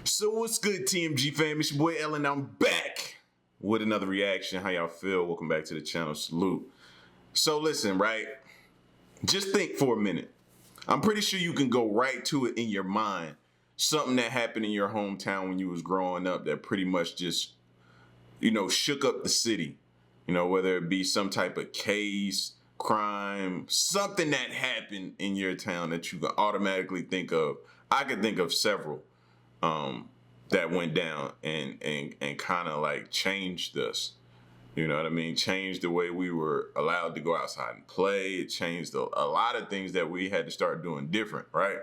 So what's good, TMG fam? It's your boy Ellen. I'm back with another reaction. How y'all feel? Welcome back to the channel. Salute. So listen, right? Just think for a minute. I'm pretty sure you can go right to it in your mind. Something that happened in your hometown when you was growing up that pretty much just, shook up the city. Whether it be some type of case, crime, something that happened in your town that you can automatically think of. I could think of several. That went down and kind of like changed us. You know what I mean? Changed the way we were allowed to go outside and play. It changed a lot of things that we had to start doing different, right?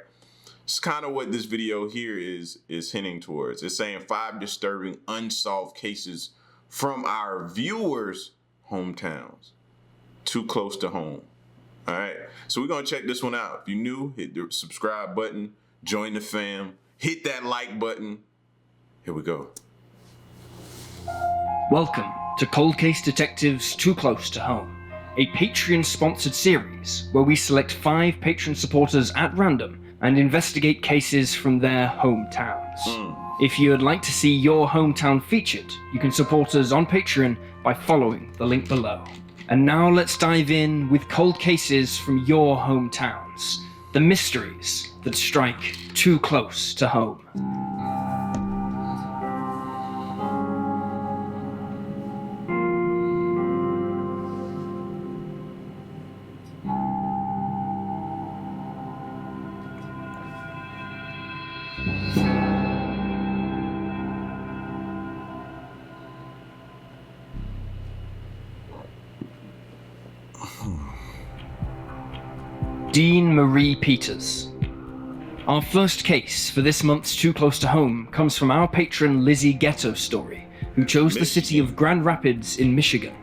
It's kind of what this video here is hinting towards. It's saying 5 disturbing unsolved cases from our viewers' hometowns. Too close to home. All right. So we're going to check this one out. If you're new, hit the subscribe button, join the fam. Hit that like button. Here we go. Welcome to Cold Case Detectives Too Close to Home, a Patreon-sponsored series where we select 5 Patreon supporters at random and investigate cases from their hometowns. If you would like to see your hometown featured, you can support us on Patreon by following the link below. And now let's dive in with cold cases from your hometowns. The mysteries that strike too close to home. Dean Marie Peters. Our first case for this month's Too Close to Home comes from our patron Lizzie Ghetto Story, who chose the city of Grand Rapids in Michigan.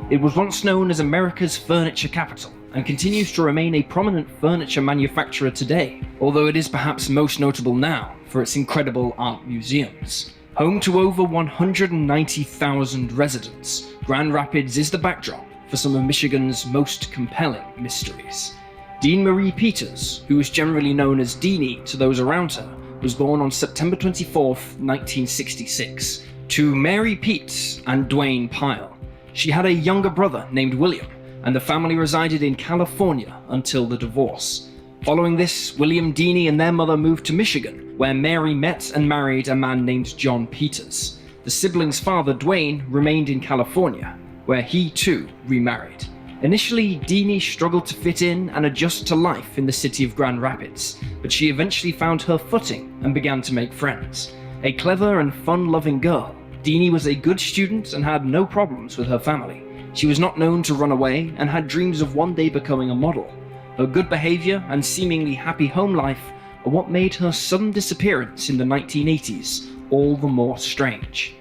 It was once known as America's furniture capital and continues to remain a prominent furniture manufacturer today, although it is perhaps most notable now for its incredible art museums. Home to over 190,000 residents, Grand Rapids is the backdrop for some of Michigan's most compelling mysteries. Dean Marie Peters, who is generally known as Deeney to those around her, was born on September 24, 1966, to Mary Pete and Dwayne Pyle. She had a younger brother named William, and the family resided in California until the divorce. Following this, William, Deeney, and their mother moved to Michigan, where Mary met and married a man named John Peters. The siblings' father, Dwayne, remained in California, where he too remarried. Initially, Deeney struggled to fit in and adjust to life in the city of Grand Rapids, but she eventually found her footing and began to make friends. A clever and fun-loving girl, Deeney was a good student and had no problems with her family. She was not known to run away and had dreams of one day becoming a model. Her good behavior and seemingly happy home life are what made her sudden disappearance in the 1980s all the more strange.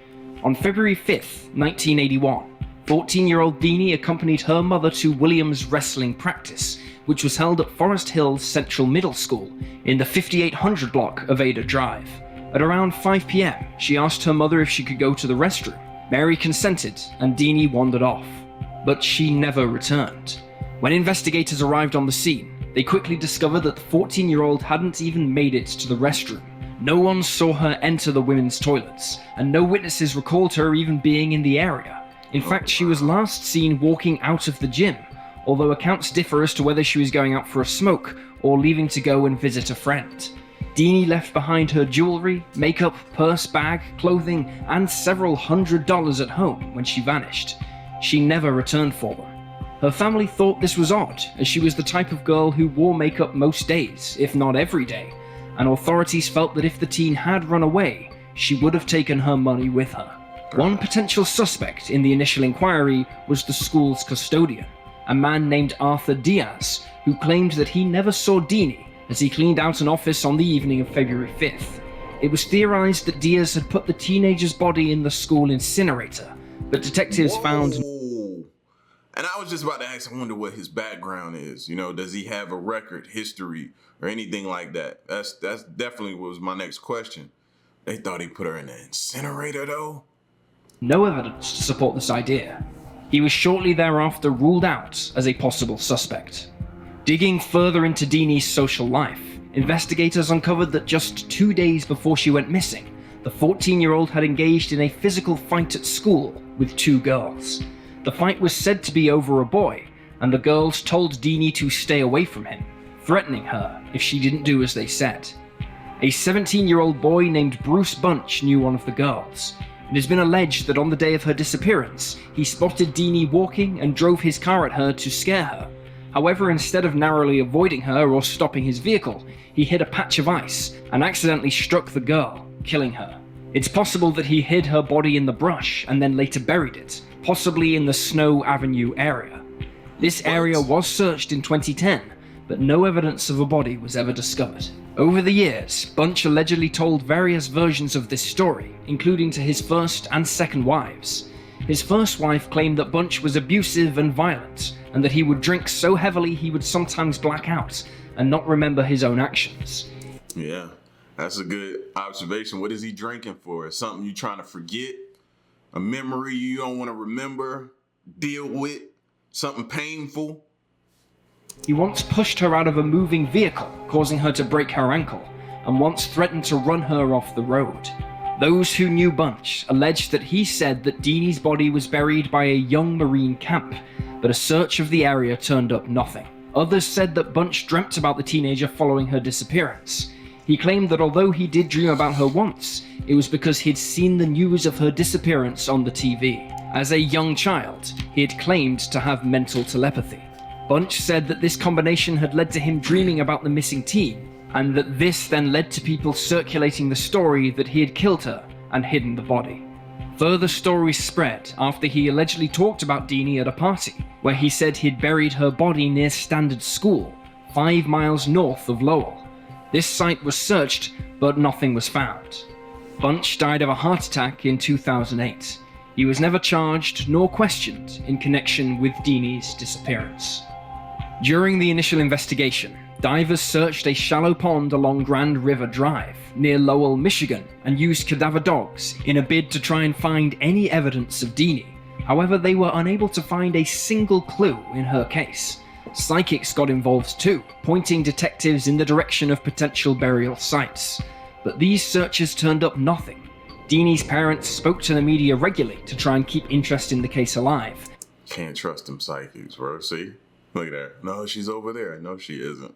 On February 5th, 1981, 14-year-old Deeney accompanied her mother to William's wrestling practice, which was held at Forest Hills Central Middle School in the 5800 block of Ada Drive. At around 5 p.m., she asked her mother if she could go to the restroom. Mary consented, and Deeney wandered off, but she never returned. When investigators arrived on the scene, they quickly discovered that the 14-year-old hadn't even made it to the restroom. No one saw her enter the women's toilets, and no witnesses recalled her even being in the area. In fact, she was last seen walking out of the gym, although accounts differ as to whether she was going out for a smoke or leaving to go and visit a friend. Deeney left behind her jewelry, makeup, purse, bag, clothing, and several $100s at home when she vanished. She never returned for them. Her family thought this was odd, as she was the type of girl who wore makeup most days, if not every day, and authorities felt that if the teen had run away, she would have taken her money with her. One potential suspect in the initial inquiry was the school's custodian, a man named Arthur Diaz, who claimed that he never saw Deeney as he cleaned out an office on the evening of February 5th. It was theorized that Diaz had put the teenager's body in the school incinerator, but detectives found... And I was just about to ask, I wonder what his background is. Does he have a record, history, or anything like that? That's definitely was my next question. They thought he put her in the incinerator, though? No evidence to support this idea. He was shortly thereafter ruled out as a possible suspect. Digging further into Deeney's social life, investigators uncovered that just 2 days before she went missing, the 14-year-old had engaged in a physical fight at school with two girls. The fight was said to be over a boy, and the girls told Deeney to stay away from him, threatening her if she didn't do as they said. A 17-year-old boy named Bruce Bunch knew one of the girls. It has been alleged that on the day of her disappearance, he spotted Deeney walking and drove his car at her to scare her. However, instead of narrowly avoiding her or stopping his vehicle, he hit a patch of ice and accidentally struck the girl, killing her. It's possible that he hid her body in the brush and then later buried it, possibly in the Snow Avenue area. This area was searched in 2010, but no evidence of a body was ever discovered. Over the years, Bunch allegedly told various versions of this story, including to his first and second wives. His first wife claimed that Bunch was abusive and violent, and that he would drink so heavily he would sometimes black out and not remember his own actions. Yeah, that's a good observation. What is he drinking for? Something you trying to forget? A memory you don't want to remember? Deal with? Something painful? He once pushed her out of a moving vehicle, causing her to break her ankle, and once threatened to run her off the road. Those who knew Bunch alleged that he said that Deeney's body was buried by a young Marine camp, but a search of the area turned up nothing. Others said that Bunch dreamt about the teenager following her disappearance. He claimed that although he did dream about her once, it was because he'd seen the news of her disappearance on the TV. As a young child, he had claimed to have mental telepathy. Bunch said that this combination had led to him dreaming about the missing teen, and that this then led to people circulating the story that he had killed her and hidden the body. Further stories spread after he allegedly talked about Deeney at a party, where he said he'd buried her body near Standard School, 5 miles north of Lowell. This site was searched, but nothing was found. Bunch died of a heart attack in 2008. He was never charged nor questioned in connection with Deeney's disappearance. During the initial investigation, divers searched a shallow pond along Grand River Drive, near Lowell, Michigan, and used cadaver dogs in a bid to try and find any evidence of Deeney. However, they were unable to find a single clue in her case. Psychics got involved too, pointing detectives in the direction of potential burial sites. But these searches turned up nothing. Deeney's parents spoke to the media regularly to try and keep interest in the case alive. Can't trust them psychics, bro. See? Look at that. No, she's over there. No, she isn't.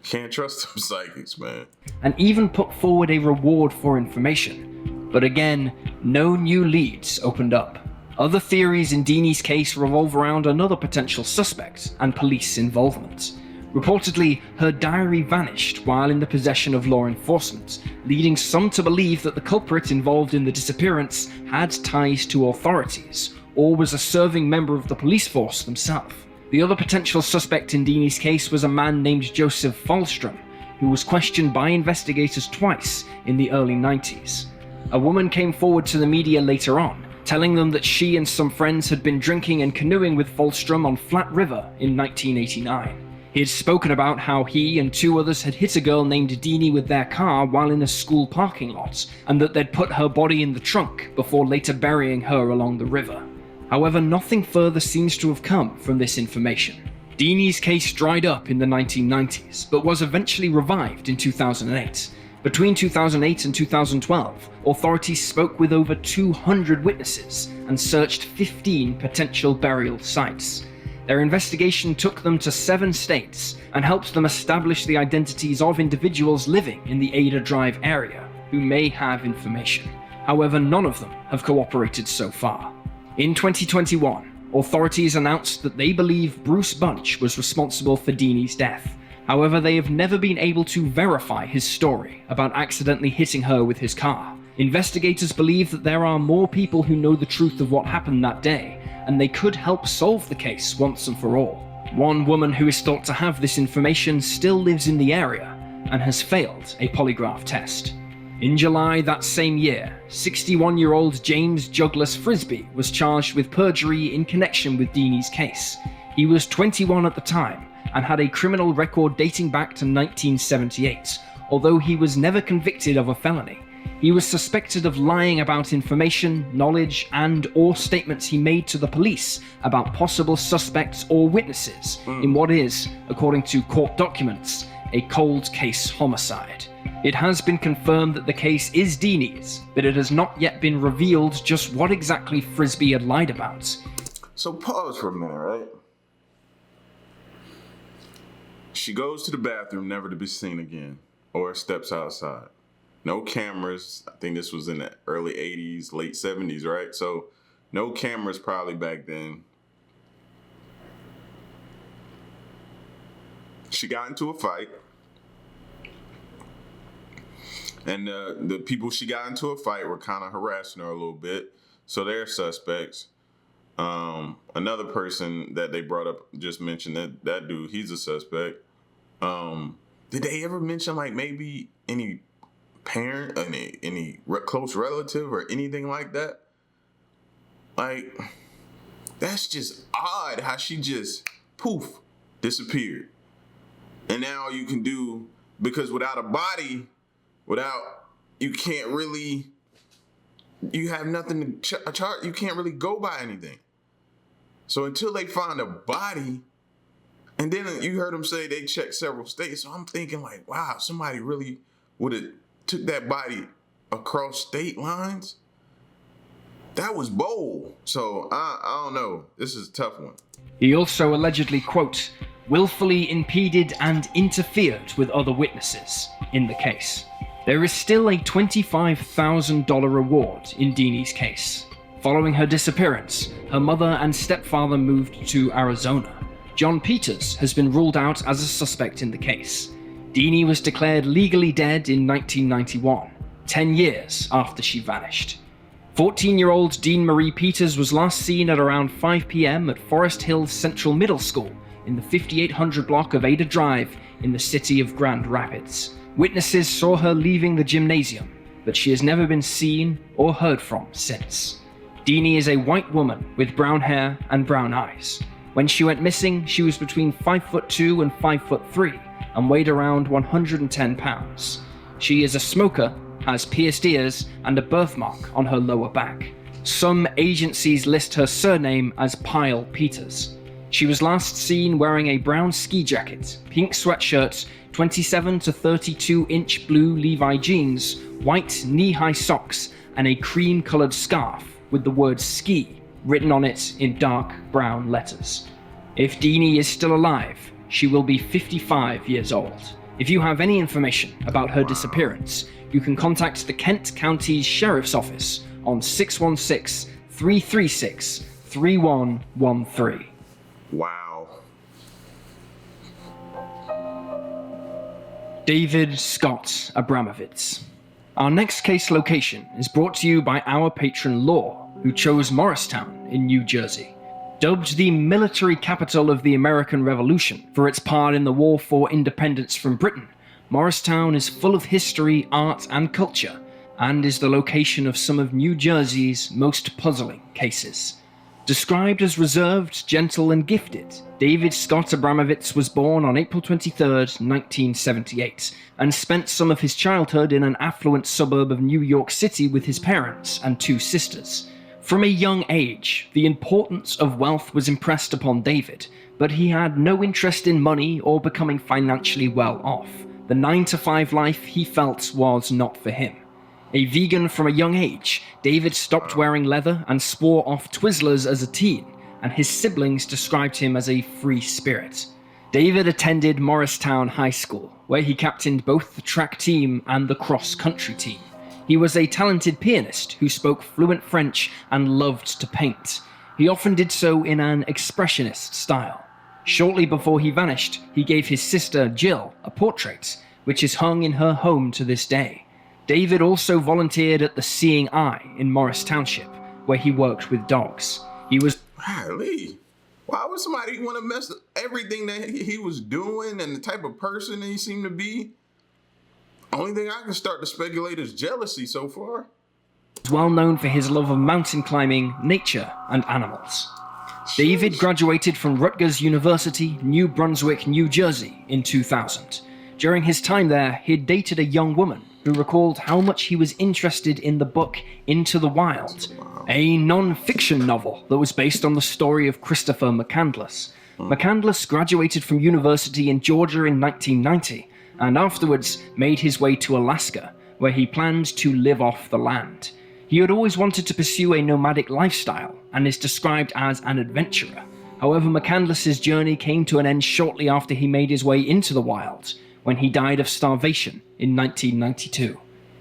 Can't trust them psychics, man. And even put forward a reward for information. But again, no new leads opened up. Other theories in Deeney's case revolve around another potential suspect and police involvement. Reportedly, her diary vanished while in the possession of law enforcement, leading some to believe that the culprit involved in the disappearance had ties to authorities, or was a serving member of the police force themselves. The other potential suspect in Deeney's case was a man named Joseph Falstrom, who was questioned by investigators twice in the early 90s. A woman came forward to the media later on, telling them that she and some friends had been drinking and canoeing with Falstrom on Flat River in 1989. He had spoken about how he and 2 others had hit a girl named Deeney with their car while in a school parking lot, and that they'd put her body in the trunk before later burying her along the river. However, nothing further seems to have come from this information. Deeney's case dried up in the 1990s, but was eventually revived in 2008. Between 2008 and 2012, authorities spoke with over 200 witnesses and searched 15 potential burial sites. Their investigation took them to 7 states and helped them establish the identities of individuals living in the Ada Drive area who may have information. However, none of them have cooperated so far. In 2021, authorities announced that they believe Bruce Bunch was responsible for Deeney's death. However, they have never been able to verify his story about accidentally hitting her with his car. Investigators believe that there are more people who know the truth of what happened that day, and they could help solve the case once and for all. One woman who is thought to have this information still lives in the area and has failed a polygraph test. In July that same year, 61-year-old James Douglas Frisbee was charged with perjury in connection with Deeney's case. He was 21 at the time and had a criminal record dating back to 1978, although he was never convicted of a felony. He was suspected of lying about information, knowledge, and/or statements he made to the police about possible suspects or witnesses in what is, according to court documents, a cold case homicide. It has been confirmed that the case is Deeney's, but it has not yet been revealed just what exactly Frisbee had lied about. So pause for a minute, right? She goes to the bathroom, never to be seen again, or steps outside. No cameras. I think this was in the early 80s, late 70s, right? So no cameras probably back then. She got into a fight. And the people she got into a fight were kind of harassing her a little bit. So they're suspects. Another person that they brought up just mentioned that dude, he's a suspect. Did they ever mention like maybe any parent, any close relative or anything like that? Like, that's just odd how she just poof disappeared. And now all you can do, because without a body, you can't really, you have nothing to chart, you can't really go by anything. So until they find a body, and then you heard them say they checked several states. So I'm thinking like, wow, somebody really would have took that body across state lines. That was bold. So I don't know. This is a tough one. He also allegedly, quote, willfully impeded and interfered with other witnesses in the case. There is still a $25,000 reward in Deeney's case. Following her disappearance, her mother and stepfather moved to Arizona. John Peters has been ruled out as a suspect in the case. Deeney was declared legally dead in 1991, 10 years after she vanished. 14-year-old Dean Marie Peters was last seen at around 5 p.m. at Forest Hills Central Middle School in the 5800 block of Ada Drive in the city of Grand Rapids. Witnesses saw her leaving the gymnasium, but she has never been seen or heard from since. Deeney is a white woman with brown hair and brown eyes. When she went missing, she was between 5'2" and 5'3" and weighed around 110 pounds. She is a smoker, has pierced ears, and a birthmark on her lower back. Some agencies list her surname as Pyle Peters. She was last seen wearing a brown ski jacket, pink sweatshirt, 27 to 32-inch blue Levi jeans, white knee-high socks, and a cream-colored scarf with the word ski written on it in dark brown letters. If Deeney is still alive, she will be 55 years old. If you have any information about her disappearance, you can contact the Kent County Sheriff's Office on 616-336-3113. Wow. David Scott Abramovitz. Our next case location is brought to you by our patron Law, who chose Morristown in New Jersey. Dubbed the military capital of the American Revolution for its part in the war for independence from Britain, Morristown is full of history, art, and culture, and is the location of some of New Jersey's most puzzling cases. Described as reserved, gentle, and gifted, David Scott Abramovitz was born on April 23, 1978, and spent some of his childhood in an affluent suburb of New York City with his parents and two sisters. From a young age, the importance of wealth was impressed upon David, but he had no interest in money or becoming financially well off. The 9-to-5 life he felt was not for him. A vegan from a young age, David stopped wearing leather and swore off Twizzlers as a teen, and his siblings described him as a free spirit. David attended Morristown High School, where he captained both the track team and the cross-country team. He was a talented pianist who spoke fluent French and loved to paint. He often did so in an expressionist style. Shortly before he vanished, he gave his sister Jill a portrait, which is hung in her home to this day. David also volunteered at the Seeing Eye in Morris Township, where he worked with dogs. He was... Golly, why would somebody want to mess up everything that he was doing and the type of person that he seemed to be? Only thing I can start to speculate is jealousy so far. well known for his love of mountain climbing, nature, and animals. David graduated from Rutgers University, New Brunswick, New Jersey in 2000. During his time there, he had dated a young woman who recalled how much he was interested in the book Into the Wild, a non-fiction novel that was based on the story of Christopher McCandless. McCandless graduated from university in Georgia in 1990 and afterwards made his way to Alaska, where he planned to live off the land. He had always wanted to pursue a nomadic lifestyle and is described as an adventurer. However, McCandless's journey came to an end shortly after he made his way into the wild, when he died of starvation in 1992.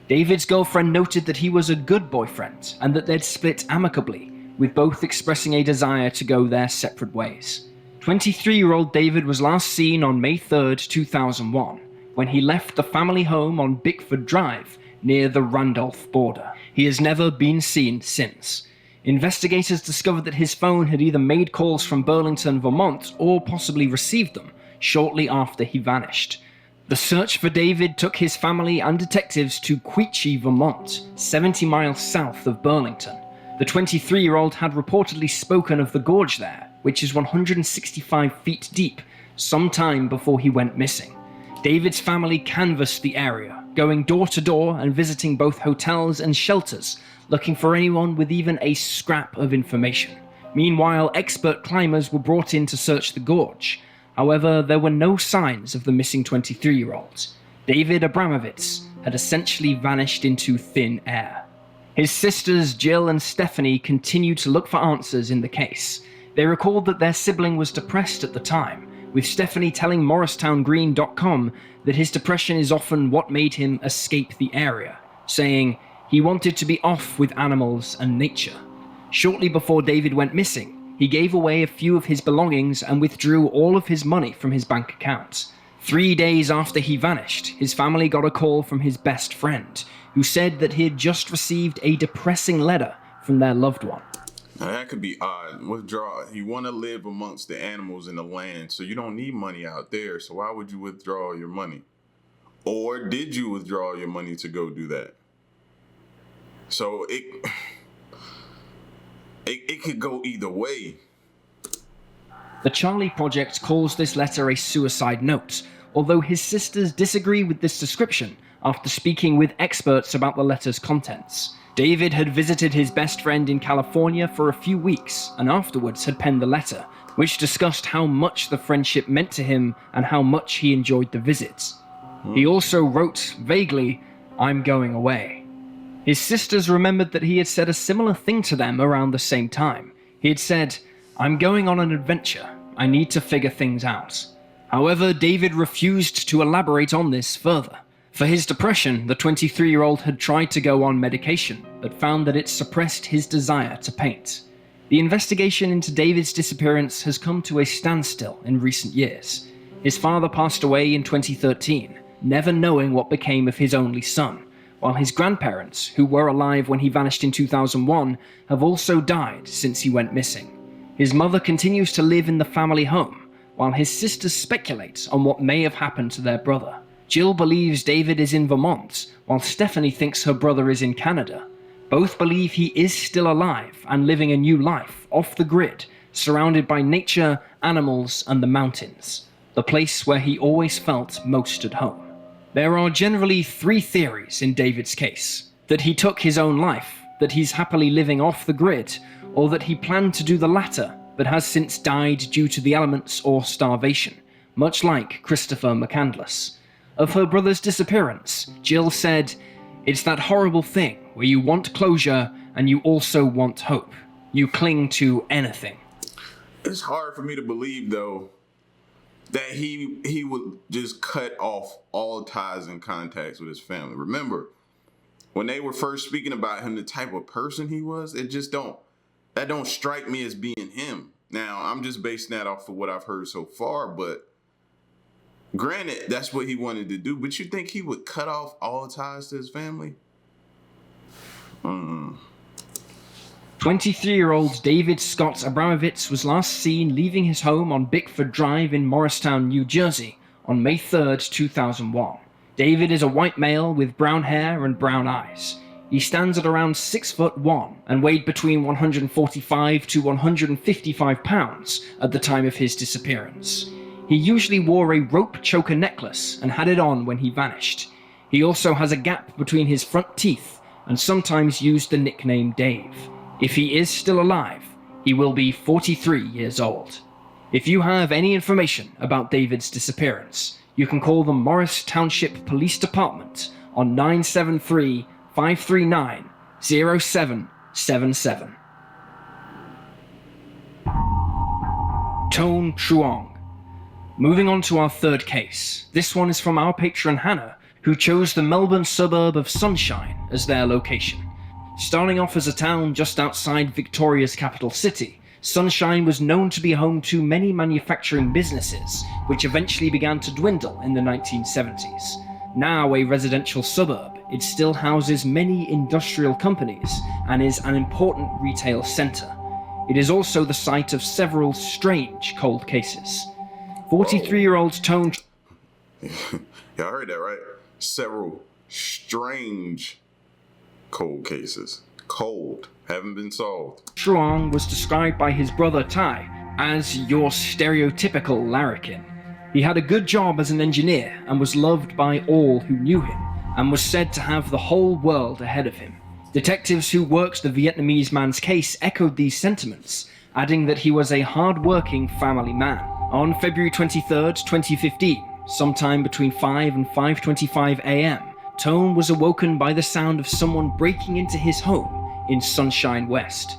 David's girlfriend noted that he was a good boyfriend and that they'd split amicably, with both expressing a desire to go their separate ways. 23-year-old David was last seen on May 3rd, 2001, when he left the family home on Bickford Drive near the Randolph border. He has never been seen since. Investigators discovered that his phone had either made calls from Burlington, Vermont, or possibly received them shortly after he vanished. The search for David took his family and detectives to Quechee, Vermont, 70 miles south of Burlington. The 23-year-old had reportedly spoken of the gorge there, which is 165 feet deep, some time before he went missing. David's family canvassed the area, going door to door and visiting both hotels and shelters, looking for anyone with even a scrap of information. Meanwhile, expert climbers were brought in to search the gorge. However, there were no signs of the missing 23-year-old. David Abramovitz had essentially vanished into thin air. His sisters Jill and Stephanie continued to look for answers in the case. They recalled that their sibling was depressed at the time, with Stephanie telling MorristownGreen.com that his depression is often what made him escape the area, saying he wanted to be off with animals and nature. Shortly before David went missing, he gave away a few of his belongings and withdrew all of his money from his bank accounts. 3 days after he vanished, his family got a call from his best friend, who said that he had just received a depressing letter from their loved one. Now that could be odd. Withdraw. You want to live amongst the animals in the land, so you don't need money out there. So why would you withdraw your money? Or did you withdraw your money to go do that? So it could go either way. The Charlie Project calls this letter a suicide note, although his sisters disagree with this description after speaking with experts about the letter's contents. David had visited his best friend in California for a few weeks and afterwards had penned the letter, which discussed how much the friendship meant to him and how much he enjoyed the visits. He also wrote, vaguely, "I'm going away." His sisters remembered that he had said a similar thing to them around the same time. He had said, "I'm going on an adventure. I need to figure things out." However, David refused to elaborate on this further. For his depression, the 23-year-old had tried to go on medication, but found that it suppressed his desire to paint. The investigation into David's disappearance has come to a standstill in recent years. His father passed away in 2013, never knowing what became of his only son, while his grandparents, who were alive when he vanished in 2001, have also died since he went missing. His mother continues to live in the family home, while his sisters speculate on what may have happened to their brother. Jill believes David is in Vermont, while Stephanie thinks her brother is in Canada. Both believe he is still alive and living a new life off the grid, surrounded by nature, animals, and the mountains, the place where he always felt most at home. There are generally 3 theories in David's case: that he took his own life, that he's happily living off the grid, or that he planned to do the latter but has since died due to the elements or starvation, much like Christopher McCandless. Of her brother's disappearance, Jill said, "It's that horrible thing where you want closure and you also want hope. You cling to anything." It's hard for me to believe, though, that he would just cut off all ties and contacts with his family. Remember, when they were first speaking about him, the type of person he was, that don't strike me as being him. Now, I'm just basing that off of what I've heard so far, but granted, that's what he wanted to do, but you think he would cut off all ties to his family? 23-year-old David Scott Abramovitz was last seen leaving his home on Bickford Drive in Morristown, New Jersey on May 3rd, 2001. David is a white male with brown hair and brown eyes. He stands at around 6'1" and weighed between 145 to 155 pounds at the time of his disappearance. He usually wore a rope choker necklace and had it on when he vanished. He also has a gap between his front teeth and sometimes used the nickname Dave. If he is still alive, he will be 43 years old. If you have any information about David's disappearance, you can call the Morris Township Police Department on 973-539-0777. Tone Truong. Moving on to our third case. This one is from our patron Hannah, who chose the Melbourne suburb of Sunshine as their location. Starting off as a town just outside Victoria's capital city, Sunshine was known to be home to many manufacturing businesses, which eventually began to dwindle in the 1970s. Now a residential suburb, it still houses many industrial companies and is an important retail centre. It is also the site of several strange cold cases. 43-year-old Tone... Y'all heard that, right? Several strange cold cases. Cold. Haven't been solved. Truong was described by his brother Ty as your stereotypical larrikin. He had a good job as an engineer and was loved by all who knew him, and was said to have the whole world ahead of him. Detectives who worked the Vietnamese man's case echoed these sentiments, adding that he was a hard-working family man. On February 23rd, 2015, sometime between 5 and 5:25 a.m., Tone was awoken by the sound of someone breaking into his home in Sunshine West.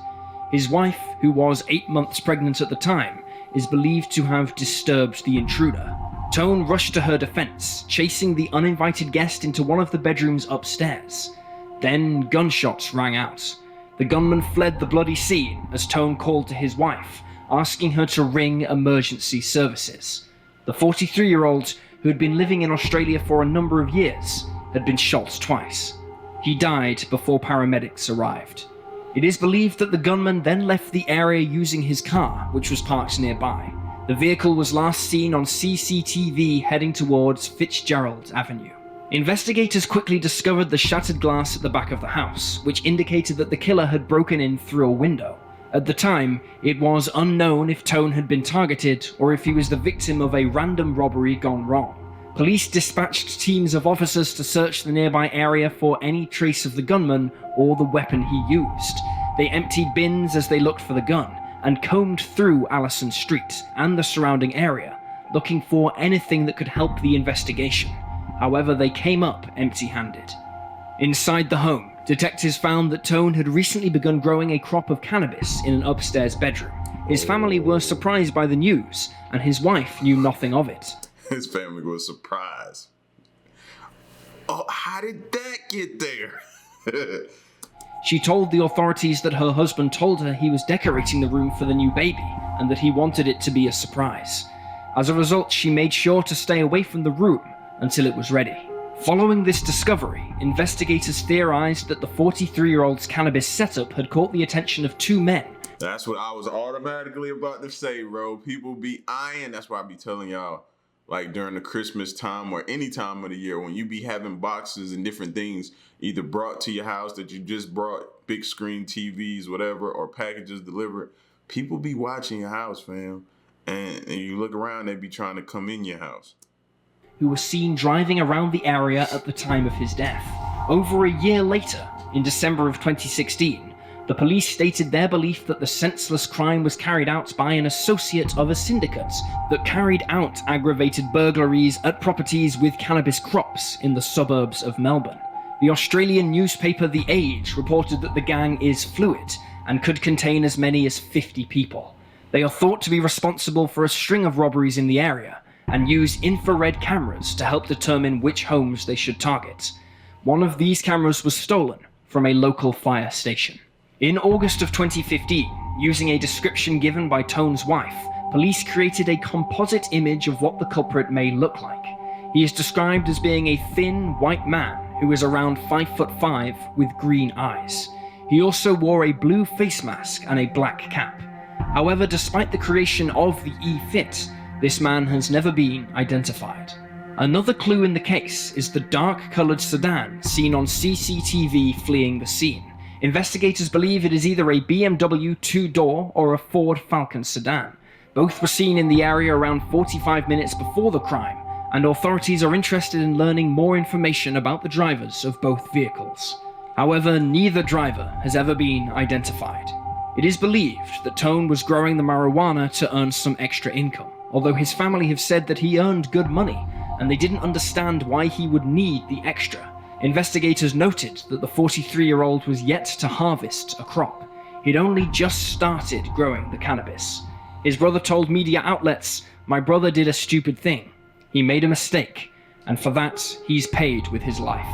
His wife, who was 8 months pregnant at the time, is believed to have disturbed the intruder. Tone rushed to her defense, chasing the uninvited guest into one of the bedrooms upstairs. Then gunshots rang out. The gunman fled the bloody scene as Tone called to his wife, asking her to ring emergency services. The 43-year-old, who had been living in Australia for a number of years, had been shot twice. He died before paramedics arrived. It is believed that the gunman then left the area using his car, which was parked nearby. The vehicle was last seen on CCTV heading towards Fitzgerald Avenue. Investigators quickly discovered the shattered glass at the back of the house, which indicated that the killer had broken in through a window. At the time, it was unknown if Tone had been targeted or if he was the victim of a random robbery gone wrong. Police dispatched teams of officers to search the nearby area for any trace of the gunman or the weapon he used. They emptied bins as they looked for the gun and combed through Allison Street and the surrounding area, looking for anything that could help the investigation. However, they came up empty-handed. Inside the home, detectives found that Tone had recently begun growing a crop of cannabis in an upstairs bedroom. His family were surprised by the news, and his wife knew nothing of it. His family was surprised. Oh, how did that get there? She told the authorities that her husband told her he was decorating the room for the new baby, and that he wanted it to be a surprise. As a result, she made sure to stay away from the room until it was ready. Following this discovery, investigators theorized that the 43-year-old's cannabis setup had caught the attention of two men. That's what I was automatically about to say, bro. People be eyeing. That's why I be telling y'all, like during the Christmas time or any time of the year, when you be having boxes and different things either brought to your house that you just brought, big screen TVs, whatever, or packages delivered, people be watching your house, fam. And you look around, they be trying to come in your house. Who was seen driving around the area at the time of his death. Over a year later, in December of 2016, the police stated their belief that the senseless crime was carried out by an associate of a syndicate that carried out aggravated burglaries at properties with cannabis crops in the suburbs of Melbourne. The Australian newspaper The Age reported that the gang is fluid and could contain as many as 50 people. They are thought to be responsible for a string of robberies in the area, and use infrared cameras to help determine which homes they should target. One of these cameras was stolen from a local fire station. In August of 2015, using a description given by Tone's wife, police created a composite image of what the culprit may look like. He is described as being a thin, white man who is around 5'5" with green eyes. He also wore a blue face mask and a black cap. However, despite the creation of the E-Fit, this man has never been identified. Another clue in the case is the dark-colored sedan seen on CCTV fleeing the scene. Investigators believe it is either a BMW two-door or a Ford Falcon sedan. Both were seen in the area around 45 minutes before the crime, and authorities are interested in learning more information about the drivers of both vehicles. However, neither driver has ever been identified. It is believed that Tone was growing the marijuana to earn some extra income, although his family have said that he earned good money and they didn't understand why he would need the extra. Investigators noted that the 43-year-old was yet to harvest a crop. He'd only just started growing the cannabis. His brother told media outlets, "My brother did a stupid thing. He made a mistake, and for that, he's paid with his life."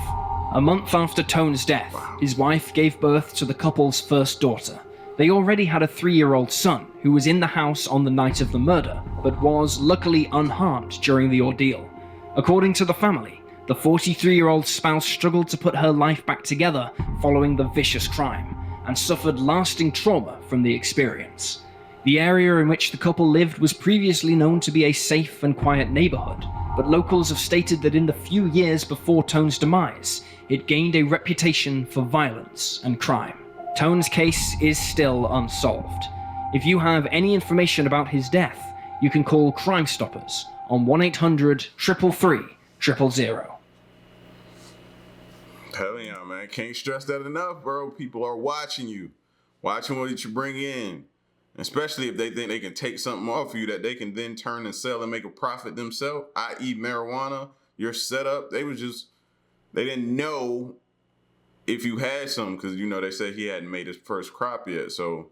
A month after Tone's death, his wife gave birth to the couple's first daughter. They already had a 3-year-old son who was in the house on the night of the murder, but was luckily unharmed during the ordeal. According to the family, the 43-year-old spouse struggled to put her life back together following the vicious crime, and suffered lasting trauma from the experience. The area in which the couple lived was previously known to be a safe and quiet neighborhood, but locals have stated that in the few years before Tone's demise, it gained a reputation for violence and crime. Tone's case is still unsolved. If you have any information about his death, you can call Crime Stoppers on 1-800-333-000. Hell yeah, man. Can't stress that enough, bro. People are watching you, watching what you bring in. Especially if they think they can take something off you that they can then turn and sell and make a profit themselves, i.e. marijuana, your setup. They didn't know if you had something because, they said he hadn't made his first crop yet. So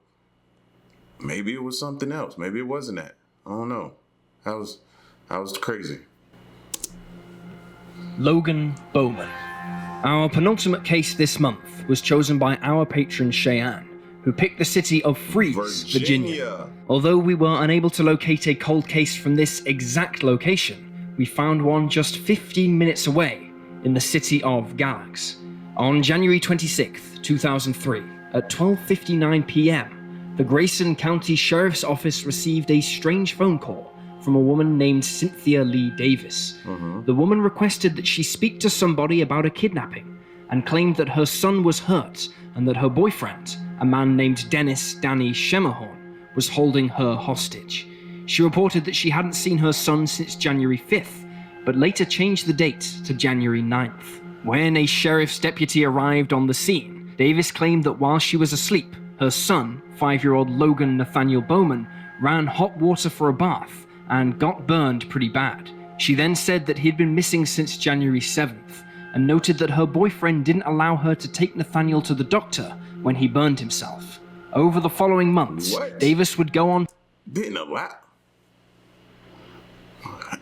maybe it was something else. Maybe it wasn't that. I don't know. That was crazy. Logan Bowman. Our penultimate case this month was chosen by our patron Cheyenne, who picked the city of Freeze, Virginia. Although we were unable to locate a cold case from this exact location, we found one just 15 minutes away in the city of Galax. On January 26, 2003, at 12:59 p.m., the Grayson County Sheriff's Office received a strange phone call from a woman named Cynthia Lee Davis. The woman requested that she speak to somebody about a kidnapping and claimed that her son was hurt and that her boyfriend, a man named Dennis Danny Shemmerhorn, was holding her hostage. She reported that she hadn't seen her son since January 5th, but later changed the date to January 9th. When a sheriff's deputy arrived on the scene, Davis claimed that while she was asleep, her son, 5-year-old Logan Nathaniel Bowman, ran hot water for a bath and got burned pretty bad. She then said that he'd been missing since January 7th, and noted that her boyfriend didn't allow her to take Nathaniel to the doctor when he burned himself. Over the following months, Davis would go on... Didn't allow?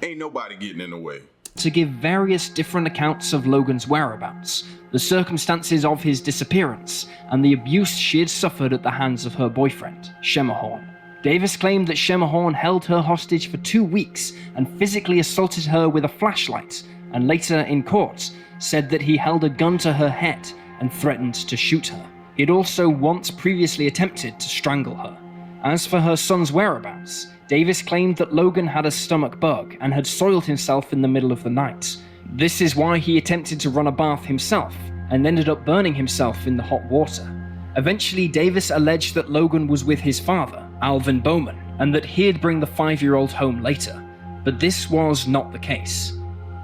Ain't nobody getting in the way. ...to give various different accounts of Logan's whereabouts, the circumstances of his disappearance, and the abuse she had suffered at the hands of her boyfriend, Shemmerhorn. Davis claimed that Shemmerhorn held her hostage for 2 weeks and physically assaulted her with a flashlight, and later in court said that he held a gun to her head and threatened to shoot her. He'd also once previously attempted to strangle her. As for her son's whereabouts, Davis claimed that Logan had a stomach bug and had soiled himself in the middle of the night. This is why he attempted to run a bath himself and ended up burning himself in the hot water. Eventually, Davis alleged that Logan was with his father, Alvin Bowman, and that he'd bring the 5-year-old home later. But this was not the case.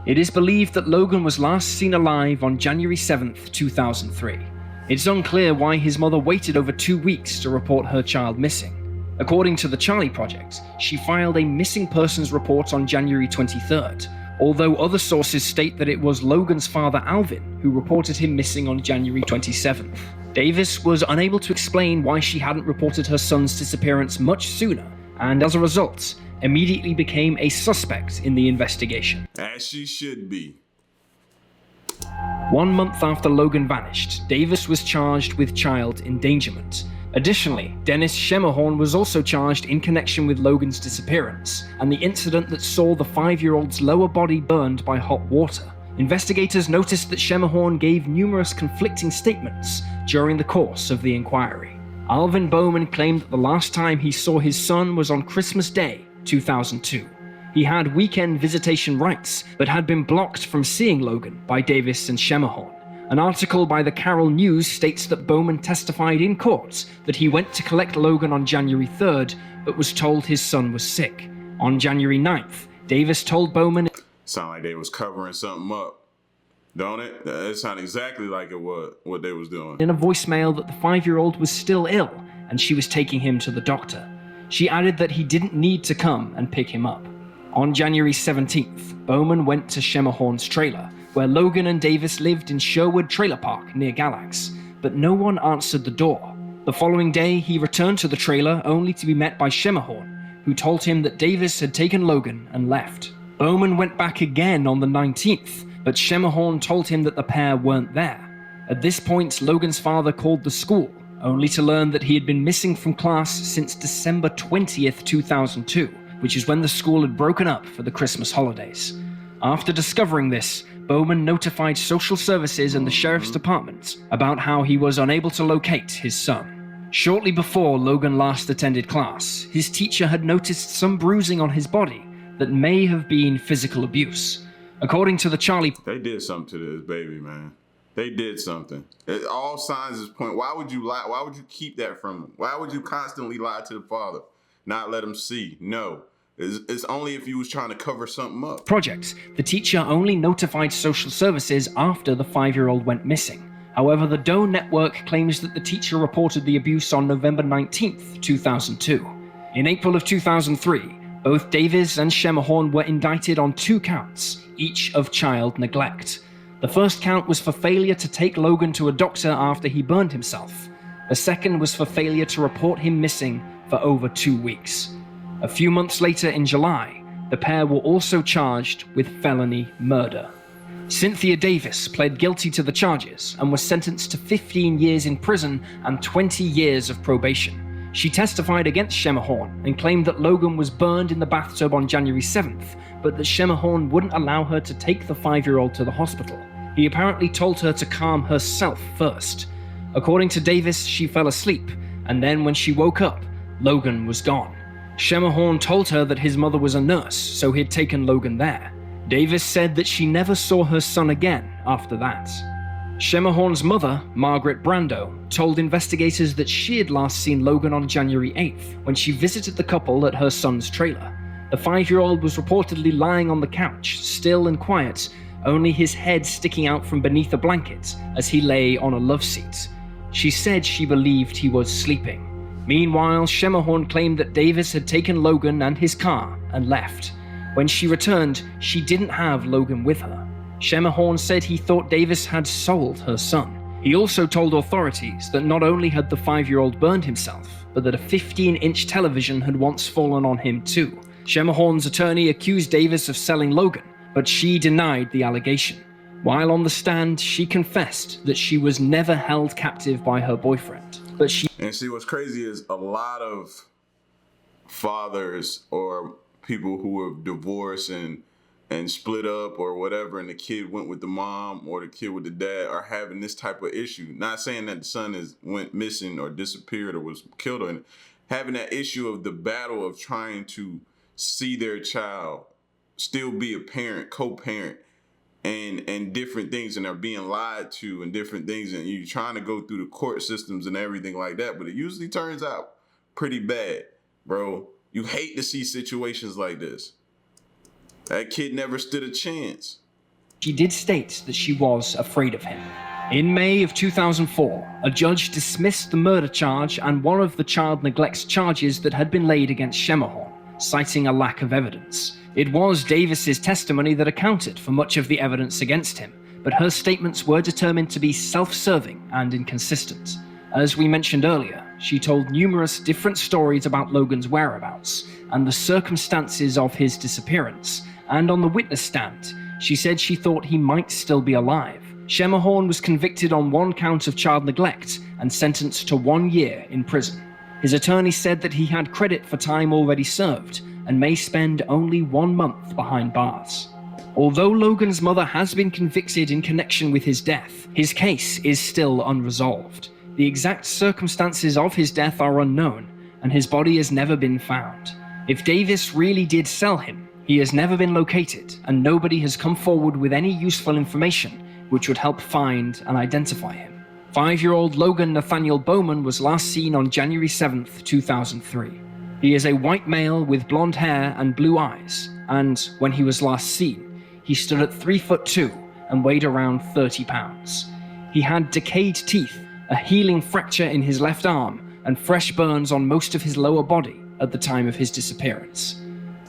It is believed that Logan was last seen alive on January 7th, 2003. It's unclear why his mother waited over 2 weeks to report her child missing. According to the Charlie Project, she filed a missing persons report on January 23rd, although other sources state that it was Logan's father Alvin who reported him missing on January 27th. Davis was unable to explain why she hadn't reported her son's disappearance much sooner, and as a result, immediately became a suspect in the investigation. As she should be. 1 month after Logan vanished, Davis was charged with child endangerment. Additionally, Dennis Shemmerhorn was also charged in connection with Logan's disappearance and the incident that saw the 5-year-old's lower body burned by hot water. Investigators noticed that Shemmerhorn gave numerous conflicting statements during the course of the inquiry. Alvin Bowman claimed that the last time he saw his son was on Christmas Day, 2002. He had weekend visitation rights, but had been blocked from seeing Logan by Davis and Shemmerhorn. An article by the Carroll News states that Bowman testified in court that he went to collect Logan on January 3rd, but was told his son was sick. On January 9th, Davis told Bowman... Sound like they was covering something up, don't it? It sounded exactly like it was what they was doing. ...in a voicemail that the 5-year-old was still ill, and she was taking him to the doctor. She added that he didn't need to come and pick him up. On January 17th, Bowman went to Shemahorn's trailer, where Logan and Davis lived in Sherwood Trailer Park near Galax, but no one answered the door. The following day, he returned to the trailer only to be met by Shemahorn, who told him that Davis had taken Logan and left. Bowman went back again on the 19th, but Shemahorn told him that the pair weren't there. At this point, Logan's father called the school, only to learn that he had been missing from class since December 20th, 2002, which is when the school had broken up for the Christmas holidays. After discovering this, Bowman notified social services and the sheriff's department about how he was unable to locate his son. Shortly before Logan last attended class, his teacher had noticed some bruising on his body that may have been physical abuse. According to the Charlie... They did something to this baby, man. They did something. All signs is point. Why would you lie? Why would you keep that from him? Why would you constantly lie to the father? Not let him see? No. It's only if you was trying to cover something up. Project. The teacher only notified social services after the 5-year-old went missing. However, the Doe Network claims that the teacher reported the abuse on November 19th, 2002. In April of 2003, both Davis and Shemahorn were indicted on 2 counts, each of child neglect. The first count was for failure to take Logan to a doctor after he burned himself. The second was for failure to report him missing for over 2 weeks. A few months later in July, the pair were also charged with felony murder. Cynthia Davis pled guilty to the charges and was sentenced to 15 years in prison and 20 years of probation. She testified against Shemahorn and claimed that Logan was burned in the bathtub on January 7th, but that Shemahorn wouldn't allow her to take the 5-year-old to the hospital. He apparently told her to calm herself first. According to Davis, she fell asleep, and then when she woke up, Logan was gone. Shemahorn told her that his mother was a nurse, so he'd taken Logan there. Davis said that she never saw her son again after that. Shemahorn's mother, Margaret Brando, told investigators that she had last seen Logan on January 8th when she visited the couple at her son's trailer. The 5-year-old was reportedly lying on the couch, still and quiet, only his head sticking out from beneath a blanket as he lay on a love seat. She said she believed he was sleeping. Meanwhile, Shemahorn claimed that Davis had taken Logan and his car and left. When she returned, she didn't have Logan with her. Shemahorn said he thought Davis had sold her son. He also told authorities that not only had the 5-year-old burned himself, but that a 15-inch television had once fallen on him too. Shemahorn's attorney accused Davis of selling Logan, but she denied the allegation. While on the stand, she confessed that she was never held captive by her boyfriend. And see, what's crazy is a lot of fathers or people who have divorced and split up or whatever, and the kid went with the mom or the kid with the dad, are having this type of issue. Not saying that the son went missing or disappeared or was killed, or having that issue of the battle of trying to see their child still be a parent, co-parent, and different things, and they're being lied to and different things, and you're trying to go through the court systems and everything like that, but it usually turns out pretty bad, bro. You hate to see situations like this. That kid never stood a chance. She did state that she was afraid of him. In May of 2004, a judge dismissed the murder charge and one of the child neglect charges that had been laid against Shemahorn, citing a lack of evidence. It was Davis's testimony that accounted for much of the evidence against him, but her statements were determined to be self-serving and inconsistent. As we mentioned earlier, she told numerous different stories about Logan's whereabouts and the circumstances of his disappearance, and on the witness stand, she said she thought he might still be alive. Shemahorn was convicted on 1 count of child neglect and sentenced to 1 year in prison. His attorney said that he had credit for time already served and may spend only 1 month behind bars. Although Logan's mother has been convicted in connection with his death, his case is still unresolved. The exact circumstances of his death are unknown, and his body has never been found. If Davis really did sell him, he has never been located, and nobody has come forward with any useful information which would help find and identify him. 5-year-old Logan Nathaniel Bowman was last seen on January 7th, 2003. He is a white male with blonde hair and blue eyes, and when he was last seen, he stood at 3'2" and weighed around 30 pounds. He had decayed teeth, a healing fracture in his left arm, and fresh burns on most of his lower body at the time of his disappearance.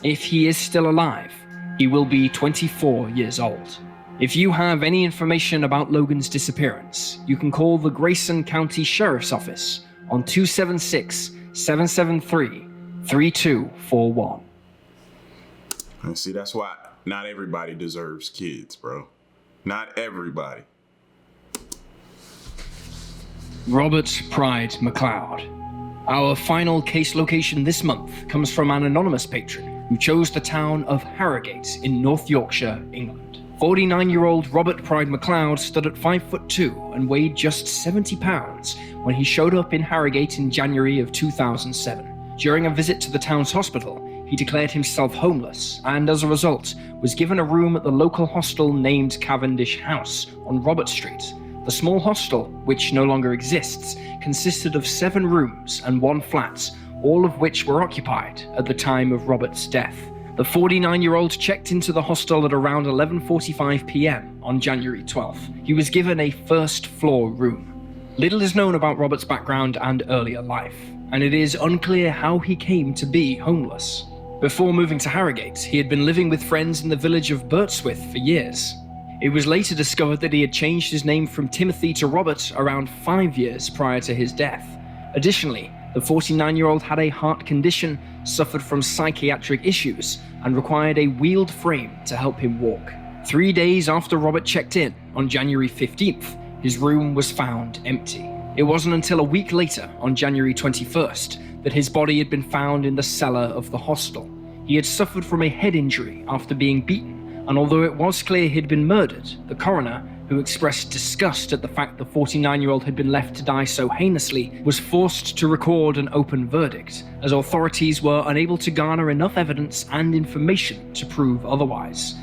If he is still alive, he will be 24 years old. If you have any information about Logan's disappearance, you can call the Grayson County Sheriff's Office on 276-773-3241. And see, that's why not everybody deserves kids, bro. Not everybody. Robert Pride Macleod. Our final case location this month comes from an anonymous patron who chose the town of Harrogate in North Yorkshire, England. 49-year-old Robert Pride Macleod stood at 5'2" and weighed just 70 pounds when he showed up in Harrogate in January of 2007. During a visit to the town's hospital, he declared himself homeless and, as a result, was given a room at the local hostel named Cavendish House on Robert Street. The small hostel, which no longer exists, consisted of 7 rooms and 1 flat, all of which were occupied at the time of Robert's death. The 49-year-old checked into the hostel at around 11:45 p.m. on January 12th. He was given a first-floor room. Little is known about Robert's background and earlier life, and it is unclear how he came to be homeless. Before moving to Harrogate, he had been living with friends in the village of Birtswith for years. It was later discovered that he had changed his name from Timothy to Robert around 5 years prior to his death. Additionally, the 49-year-old had a heart condition, suffered from psychiatric issues, and required a wheeled frame to help him walk. 3 days after Robert checked in, on January 15th, his room was found empty. It wasn't until a week later, on January 21st, that his body had been found in the cellar of the hostel. He had suffered from a head injury after being beaten, and although it was clear he'd been murdered, the coroner, who expressed disgust at the fact the 49-year-old had been left to die so heinously, was forced to record an open verdict, as authorities were unable to garner enough evidence and information to prove otherwise.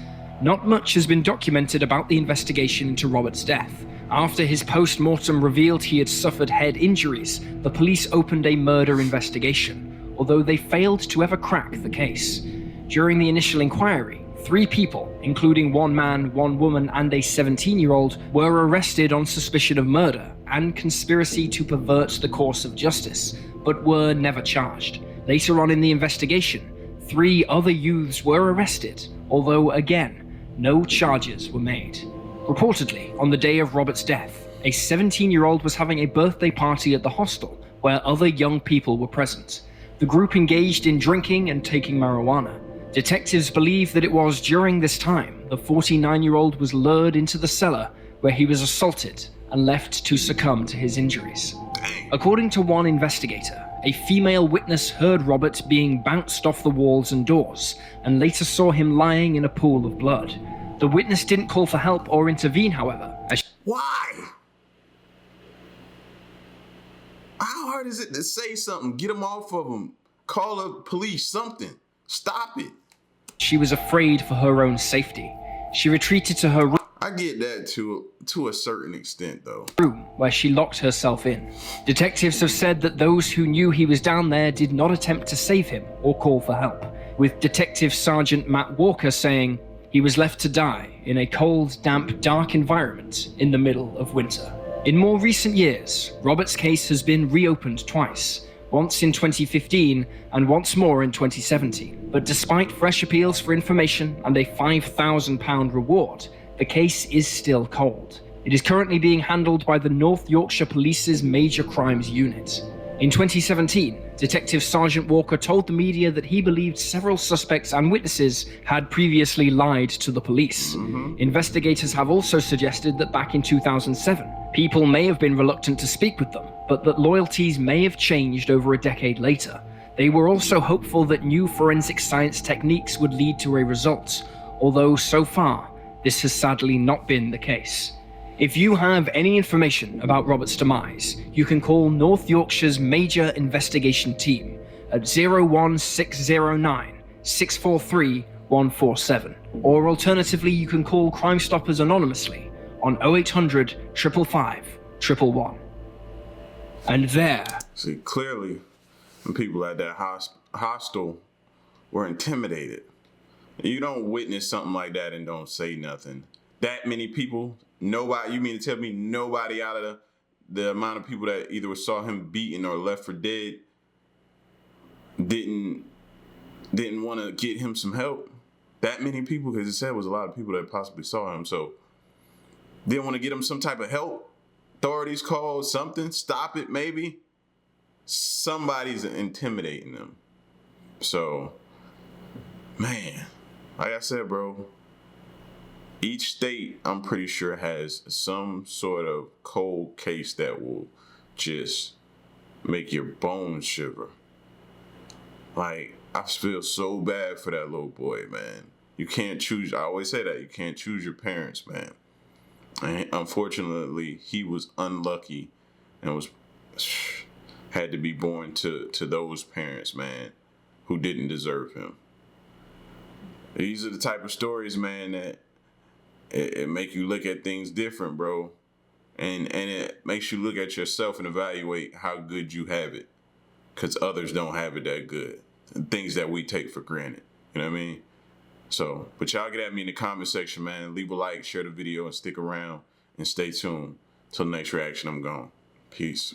Not much has been documented about the investigation into Robert's death. After his post-mortem revealed he had suffered head injuries, the police opened a murder investigation, although they failed to ever crack the case. During the initial inquiry, 3 people, including 1 man, 1 woman, and a 17-year-old, were arrested on suspicion of murder and conspiracy to pervert the course of justice, but were never charged. Later on in the investigation, 3 other youths were arrested, although again, no charges were made. Reportedly, on the day of Robert's death, a 17-year-old was having a birthday party at the hostel where other young people were present. The group engaged in drinking and taking marijuana. Detectives believe that it was during this time the 49-year-old was lured into the cellar where he was assaulted and left to succumb to his injuries. According to one investigator, a female witness heard Robert being bounced off the walls and doors and later saw him lying in a pool of blood. The witness didn't call for help or intervene, however. Why? How hard is it to say something? Get him off of him. Call the police, something. Stop it. She was afraid for her own safety. She retreated to her room. I get that to a certain extent, though. Where she locked herself in. Detectives have said that those who knew he was down there did not attempt to save him or call for help, with Detective Sergeant Matt Walker saying he was left to die in a cold, damp, dark environment in the middle of winter. In more recent years, Robert's case has been reopened twice, once in 2015 and once more in 2017. But despite fresh appeals for information and a £5,000 reward, the case is still cold. It is currently being handled by the North Yorkshire Police's Major Crimes Unit. In 2017, Detective Sergeant Walker told the media that he believed several suspects and witnesses had previously lied to the police. Investigators have also suggested that back in 2007, people may have been reluctant to speak with them, but that loyalties may have changed over a decade later. They were also hopeful that new forensic science techniques would lead to a result, although so far, this has sadly not been the case. If you have any information about Robert's demise, you can call North Yorkshire's Major Investigation Team at 01609 643 147, or alternatively you can call Crime Stoppers anonymously on 0800 555 111. And there. See, clearly, the people at that hostel were intimidated. You don't witness something like that and don't say nothing. That many people, nobody, you mean to tell me nobody out of the amount of people that either saw him beaten or left for dead didn't didn't want to get him some help. That many people, because it said was a lot of people that possibly saw him. So didn't want to get him some type of help. Authorities called something, stop it maybe. Somebody's intimidating them. So, man, like I said, bro, each state, I'm pretty sure, has some sort of cold case that will just make your bones shiver. Like, I feel so bad for that little boy, man. You can't choose, I always say that, you can't choose your parents, man. And unfortunately, he was unlucky and had to be born to those parents, man, who didn't deserve him. These are the type of stories, man, that it make you look at things different, bro. And it makes you look at yourself and evaluate how good you have it. Because others don't have it that good. And things that we take for granted. You know what I mean? So, but y'all get at me in the comment section, man. Leave a like, share the video, and stick around. And stay tuned. Till the next reaction, I'm gone. Peace.